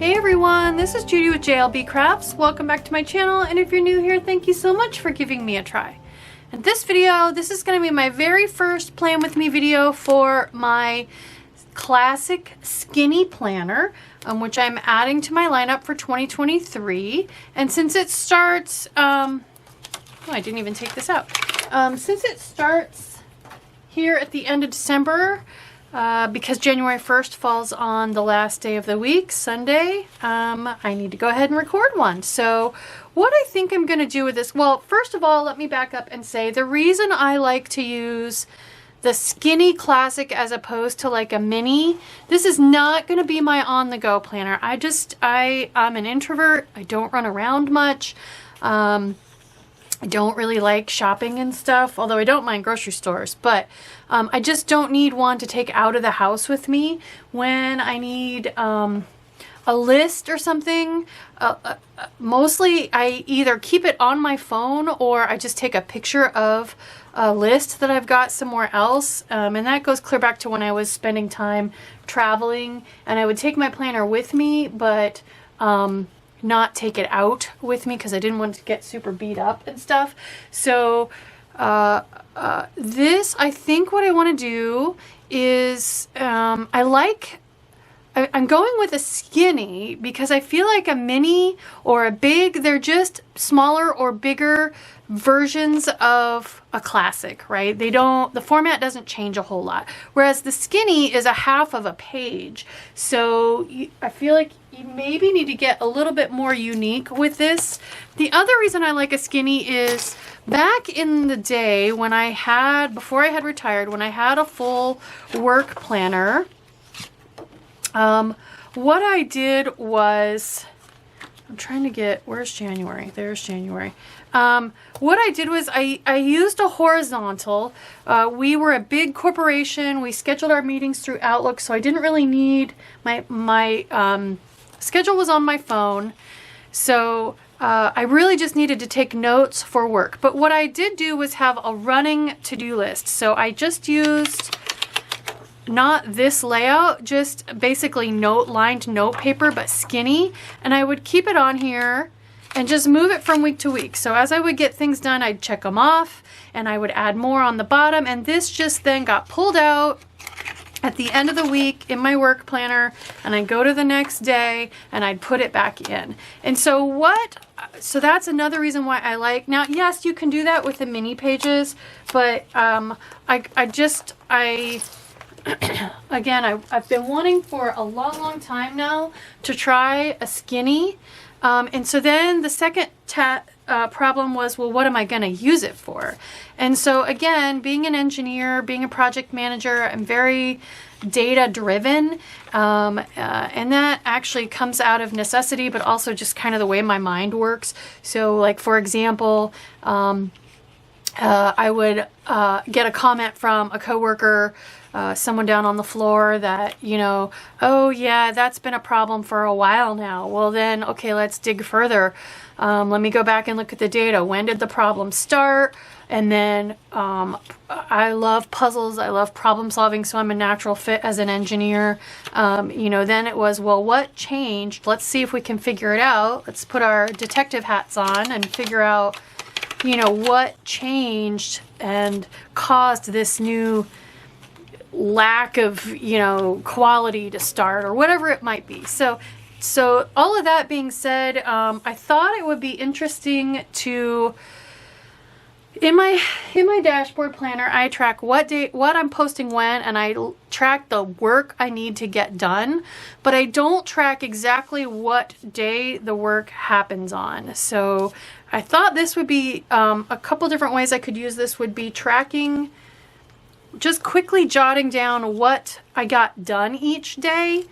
Hey everyone, this is Judi with JLBCrafts. Welcome back to my channel, and if you're new here, thank you so much for giving me a try. In this video, this is going to be my very first Plan With Me video for my classic skinny planner, which I'm adding to my lineup for 2023. And since it starts, oh, I didn't even take this out. Since it starts here at the end of December, because January 1st falls on the last day of the week, Sunday, I need to go ahead and record one. So what I think I'm going to do with this, well, first of all, let me back up and say the reason I like to use the skinny classic as opposed to like a mini, this is not going to be my on-the-go planner. I'm an introvert. I don't run around much. I don't really like shopping and stuff, although I don't mind grocery stores, but I just don't need one to take out of the house with me when I need a list or something. Mostly I either keep it on my phone or I just take a picture of a list that I've got somewhere else, and that goes clear back to when I was spending time traveling, and I would take my planner with me, but not take it out with me because I didn't want it to get super beat up and stuff. So this, I think what I want to do is I'm going with a skinny because I feel like a mini or a big, they're just smaller or bigger versions of a classic, right? The format doesn't change a whole lot. Whereas the skinny is a half of a page. So I feel like you maybe need to get a little bit more unique with this. The other reason I like a skinny is back in the day when before I had retired, when I had a full work planner, what I did was, I'm trying to get, where's January? There's January. What I did was I used a horizontal. We were a big corporation. We scheduled our meetings through Outlook, so I didn't really need my schedule was on my phone. So I really just needed to take notes for work. But what I did do was have a running to-do list. So I just used not this layout, just basically lined note paper, but skinny. And I would keep it on here and just move it from week to week. So as I would get things done, I'd check them off and I would add more on the bottom. And this just then got pulled out at the end of the week in my work planner, and I'd go to the next day and I'd put it back in. And so that's another reason why I like, now yes, you can do that with the mini pages, but again, I've been wanting for a long time now to try a skinny. And so then the second problem was, well, what am I going to use it for? And so again, being an engineer, being a project manager, I'm very data driven. And that actually comes out of necessity, but also just kind of the way my mind works. So like, for example, I would get a comment from a coworker, someone down on the floor that, oh yeah, that's been a problem for a while now. Well then, okay, let's dig further. Let me go back and look at the data. When did the problem start? And then I love puzzles. I love problem solving, so I'm a natural fit as an engineer. Then it was, well, what changed? Let's see if we can figure it out. Let's put our detective hats on and figure out, what changed and caused this new lack of, quality to start, or whatever it might be. So all of that being said, I thought it would be interesting to, in my dashboard planner, I track what I'm posting when, and I track the work I need to get done, but I don't track exactly what day the work happens on. So I thought this would be, a couple different ways I could use this would be tracking, just quickly jotting down what I got done each day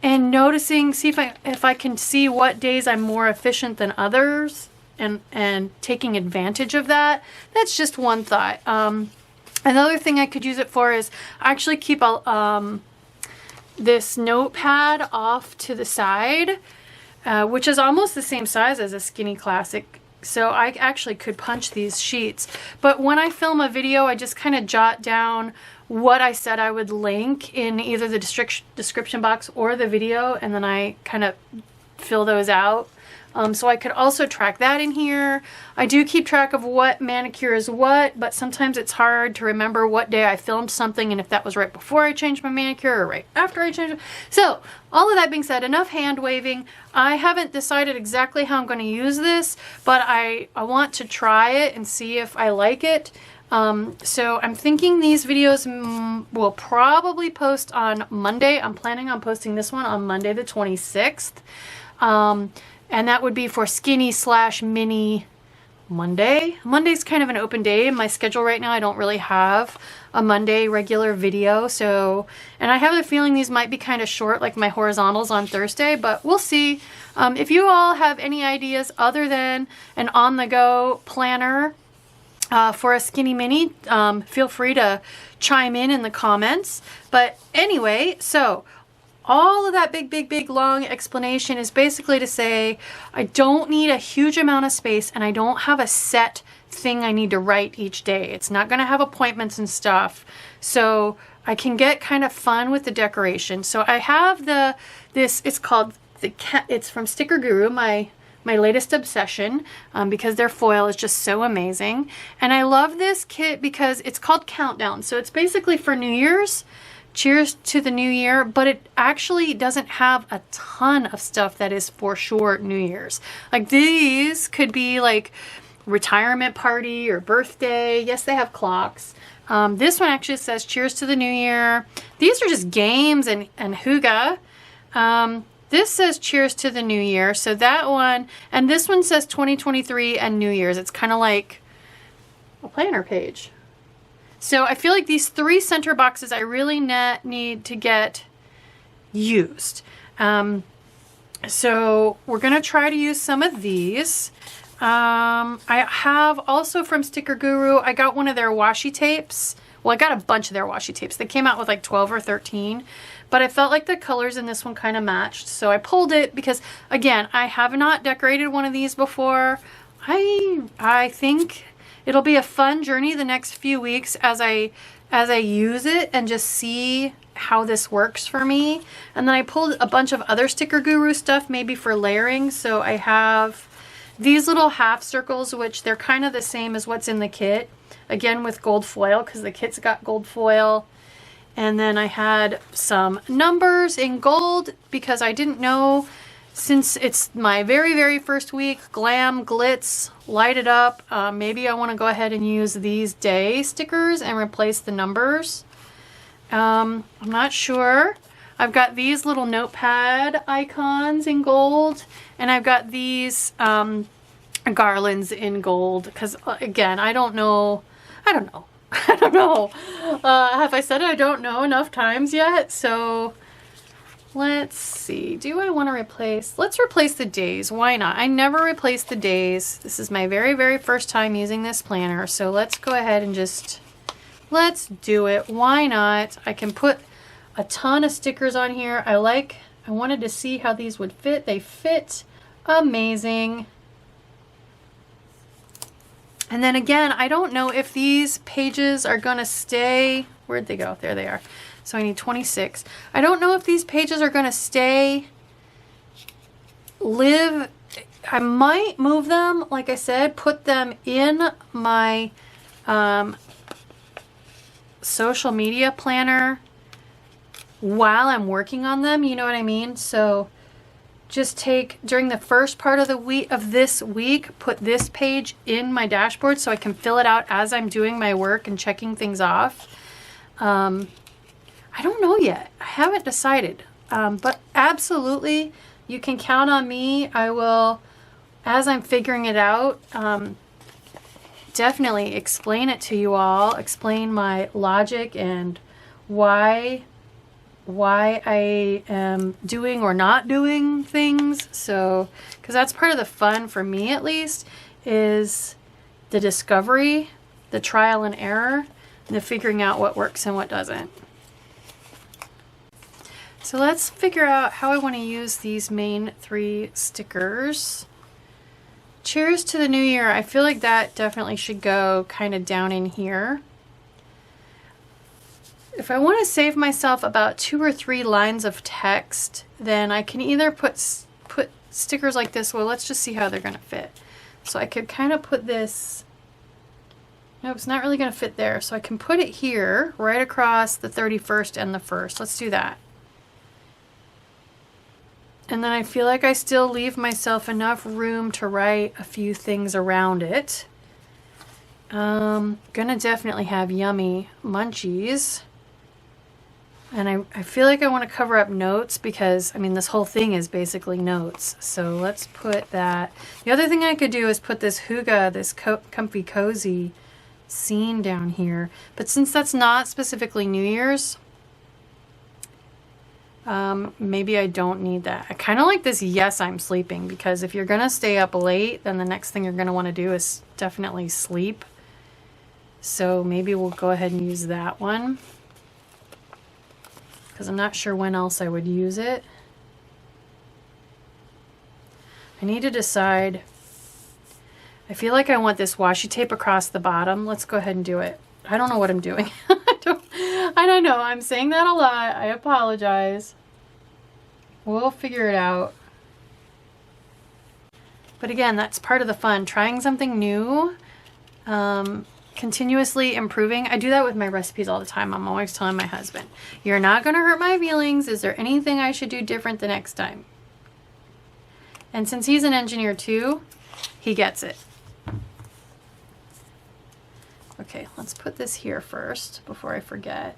and noticing, see if I can see what days I'm more efficient than others and taking advantage of that. That's just one thought. Another thing I could use it for is I actually keep this notepad off to the side, which is almost the same size as a skinny classic. So I actually could punch these sheets. But when I film a video, I just kind of jot down what I said I would link in either the description box or the video, and then I kind of fill those out. So I could also track that in here. I do keep track of what manicure is what, but sometimes it's hard to remember what day I filmed something and if that was right before I changed my manicure or right after I changed it. So all of that being said, enough hand waving. I haven't decided exactly how I'm going to use this, but I want to try it and see if I like it. So I'm thinking these videos will probably post on Monday. I'm planning on posting this one on Monday the 26th. And that would be for skinny / mini Monday. Monday's kind of an open day in my schedule right now. I don't really have a Monday regular video. So, and I have the feeling these might be kind of short, like my horizontals on Thursday, but we'll see. If you all have any ideas other than an on-the-go planner for a skinny mini, feel free to chime in the comments. But anyway, so all of that big, long explanation is basically to say I don't need a huge amount of space and I don't have a set thing I need to write each day. It's not going to have appointments and stuff. So I can get kind of fun with the decoration. So I have it's called it's from Sticker Guru, my latest obsession, because their foil is just so amazing. And I love this kit because it's called Countdown. So it's basically for New Year's. Cheers to the new year, but it actually doesn't have a ton of stuff that is for sure New Year's. Like these could be like retirement party or birthday. Yes, they have clocks. This one actually says cheers to the new year. These are just games and hygge. This says cheers to the new year. So that one, and this one says 2023 and New Year's. It's kind of like a planner page. So I feel like these 3 center boxes I really need to get used. So we're going to try to use some of these. I have also from Sticker Guru, I got one of their washi tapes. Well, I got a bunch of their washi tapes. They came out with like 12 or 13. But I felt like the colors in this one kind of matched. So I pulled it because, again, I have not decorated one of these before. I think it'll be a fun journey the next few weeks as I use it and just see how this works for me. And then I pulled a bunch of other Sticker Guru stuff, maybe for layering. So I have these little half circles, which they're kind of the same as what's in the kit. Again, with gold foil, because the kit's got gold foil. And then I had some numbers in gold because I didn't know, since it's my very first week, glam, glitz, light it up. Maybe I want to go ahead and use these day stickers and replace the numbers. I'm not sure. I've got these little notepad icons in gold, and I've got these garlands in gold because, again, I don't know. Have I said it? I don't know enough times yet? So let's see. Do I want to replace? Let's replace the days. Why not? I never replace the days. This is my very first time using this planner. So let's go ahead and just, let's do it. Why not? I can put a ton of stickers on here. I wanted to see how these would fit. They fit amazing. And then again, I don't know if these pages are going to stay. Where'd they go? There they are. So I need 26. I don't know if these pages are going to stay, live. I might move them, like I said, put them in my social media planner while I'm working on them. You know what I mean? So just take, during the first part of the week of this week, put this page in my dashboard so I can fill it out as I'm doing my work and checking things off. I don't know yet. I haven't decided. But absolutely, you can count on me. I will, as I'm figuring it out, definitely explain it to you all, explain my logic and why I am doing or not doing things. So, because that's part of the fun for me, at least, is the discovery, the trial and error, and the figuring out what works and what doesn't. So let's figure out how I want to use these main 3 stickers. Cheers to the new year. I feel like that definitely should go kind of down in here. If I want to save myself about 2 or 3 lines of text, then I can either put stickers like this, well, let's just see how they're gonna fit. So I could kind of put this, no, it's not really gonna fit there. So I can put it here, right across the 31st and the 1st. Let's do that. And then I feel like I still leave myself enough room to write a few things around it. Gonna definitely have yummy munchies. And I feel like I want to cover up notes because, I mean, this whole thing is basically notes. So let's put that. The other thing I could do is put this hygge, this comfy cozy scene down here. But since that's not specifically New Year's, maybe I don't need that. I kind of like this yes, I'm sleeping, because if you're going to stay up late, then the next thing you're going to want to do is definitely sleep. So maybe we'll go ahead and use that one, because I'm not sure when else I would use it. I need to decide. I feel like I want this washi tape across the bottom. Let's go ahead and do it. I don't know what I'm doing. I don't know. I'm saying that a lot. I apologize. We'll figure it out. But again, that's part of the fun. Trying something new. Continuously improving. I do that with my recipes all the time. I'm always telling my husband, you're not going to hurt my feelings. Is there anything I should do different the next time? And since he's an engineer too, he gets it. Okay, let's put this here first before I forget.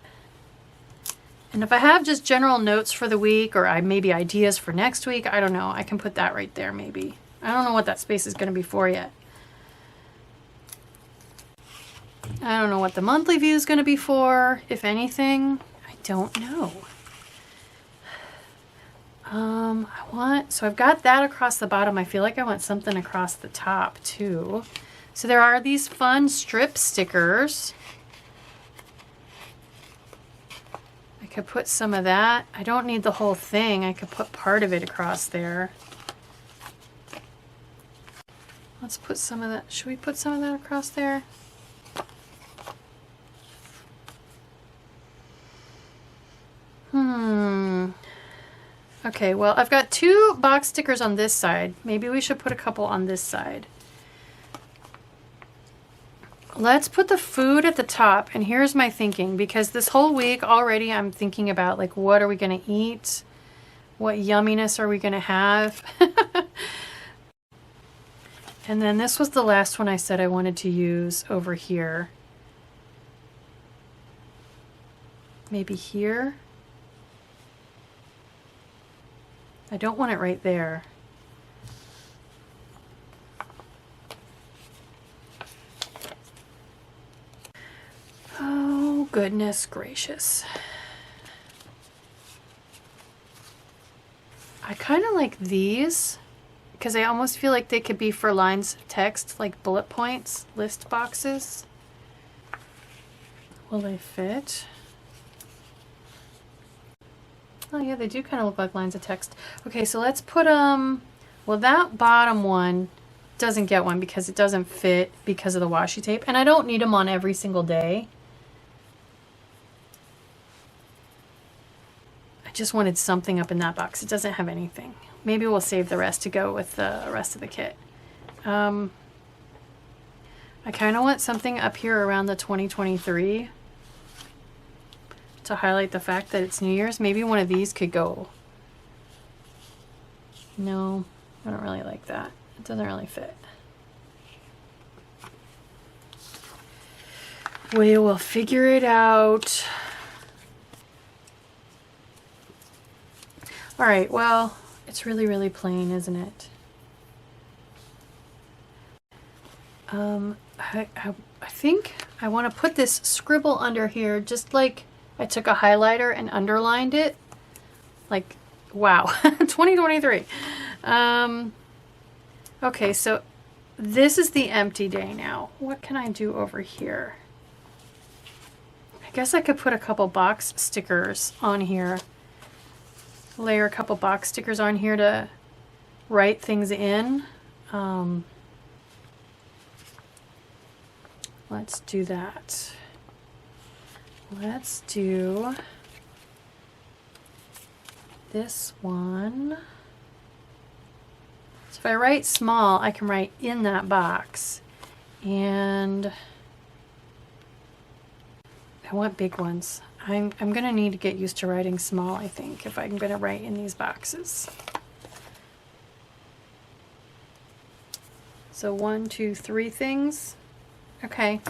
And if I have just general notes for the week, or maybe ideas for next week, I don't know, I can put that right there maybe. I don't know what that space is going to be for yet. I don't know what the monthly view is going to be for, if anything. I don't know. So I've got that across the bottom. I feel like I want something across the top too. So there are these fun strip stickers. I could put some of that. I don't need the whole thing. I could put part of it across there. Let's put some of that. Should we put some of that across there? Okay, well, I've got 2 box stickers on this side. Maybe we should put a couple on this side. Let's put the food at the top, and here's my thinking, because this whole week already I'm thinking about, like, what are we going to eat? What yumminess are we going to have? And then this was the last one I said I wanted to use over here. Maybe here? I don't want it right there. Oh, goodness gracious. I kind of like these because I almost feel like they could be for lines of text, like bullet points, list boxes. Will they fit? Oh yeah, they do kind of look like lines of text. Okay, so let's put well, that bottom one doesn't get one because it doesn't fit because of the washi tape, and I don't need them on every single day. I just wanted something up in that box. It doesn't have anything. Maybe we'll save the rest to go with the rest of the kit. I kind of want something up here around the 2023 to highlight the fact that it's New Year's. Maybe one of these could go. No, I don't really like that. It doesn't really fit. We will figure it out. All right, well, it's really, really plain, isn't it? I think I want to put this scribble under here, just like I took a highlighter and underlined it. Like, wow, 2023. Okay, so this is the empty day now. What can I do over here? I guess I could put a couple box stickers on here. Layer a couple box stickers on here to write things in. Let's do that. Let's do this one. So if I write small, I can write in that box. And I want big ones. I'm gonna need to get used to writing small, I think, if I'm gonna write in these boxes. So 1, 2, 3 things. Okay,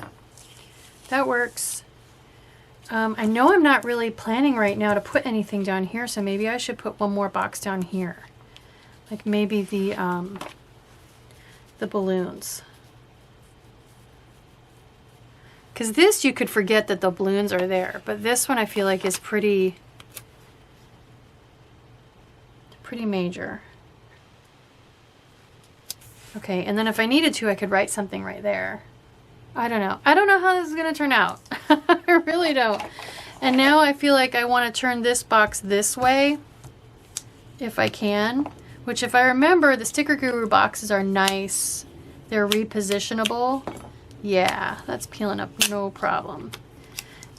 that works. I know I'm not really planning right now to put anything down here, so maybe I should put one more box down here. Like maybe the balloons. Because this, you could forget that the balloons are there, but this one I feel like is pretty major. Okay, and then if I needed to, I could write something right there. I don't know. I don't know how this is going to turn out. I really don't. And now I feel like I want to turn this box this way, if I can. Which, if I remember, the Sticker Guru boxes are nice. They're repositionable. Yeah, that's peeling up no problem.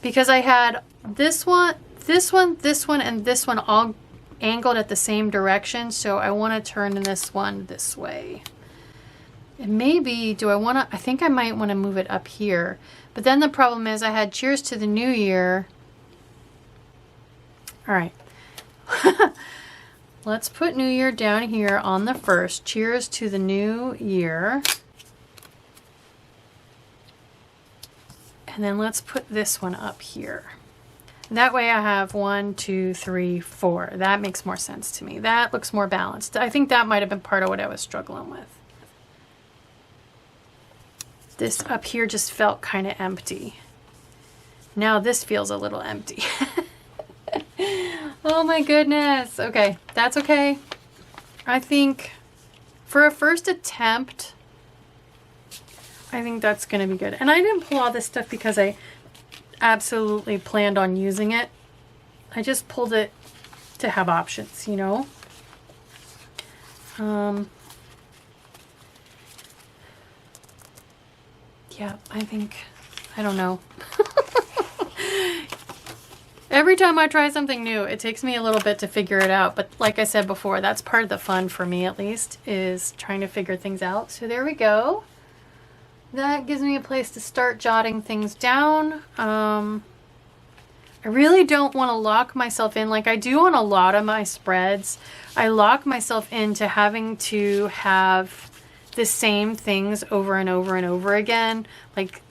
Because I had this one, this one, this one, and this one all angled at the same direction. So I want to turn this one this way. And maybe, I think I might want to move it up here. But then the problem is I had Cheers to the New Year. All right. Let's put New Year down here on the 1st. Cheers to the New Year. And then let's put this one up here. That way I have 1, 2, 3, 4. That makes more sense to me. That looks more balanced. I think that might have been part of what I was struggling with. This up here just felt kind of empty. Now this feels a little empty. Oh my goodness. Okay, that's okay. I think for a first attempt, I think that's going to be good. And I didn't pull all this stuff because I absolutely planned on using it. I just pulled it to have options, you know? Yeah, I don't know. Every time I try something new, it takes me a little bit to figure it out. But like I said before, that's part of the fun for me, at least, is trying to figure things out. So there we go. That gives me a place to start jotting things down. I really don't want to lock myself in like I do on a lot of my spreads. I lock myself into having to have the same things over and over and over again, like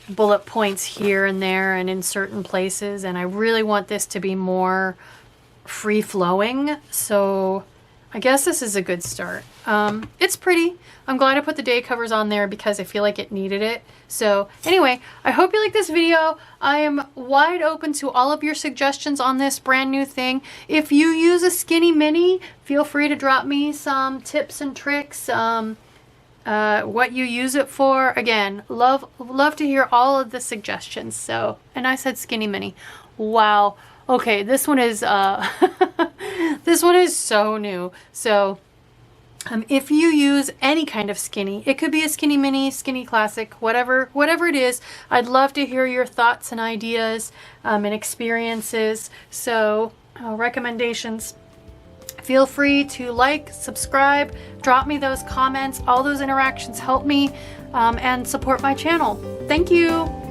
bullet points here and there and in certain places, and I really want this to be more free-flowing, so I guess this is a good start. It's pretty. I'm glad I put the day covers on there because I feel like it needed it. So anyway, I hope you like this video. I am wide open to all of your suggestions on this brand new thing. If you use a Skinny Mini, feel free to drop me some tips and tricks, what you use it for. Again, love to hear all of the suggestions. So, and I said Skinny Mini. Wow. Okay, this one is this one is so new. So if you use any kind of skinny, it could be a Skinny Mini, Skinny Classic, whatever it is, I'd love to hear your thoughts and ideas and experiences. So recommendations. Feel free to like, subscribe, drop me those comments. All those interactions help me and support my channel. Thank you.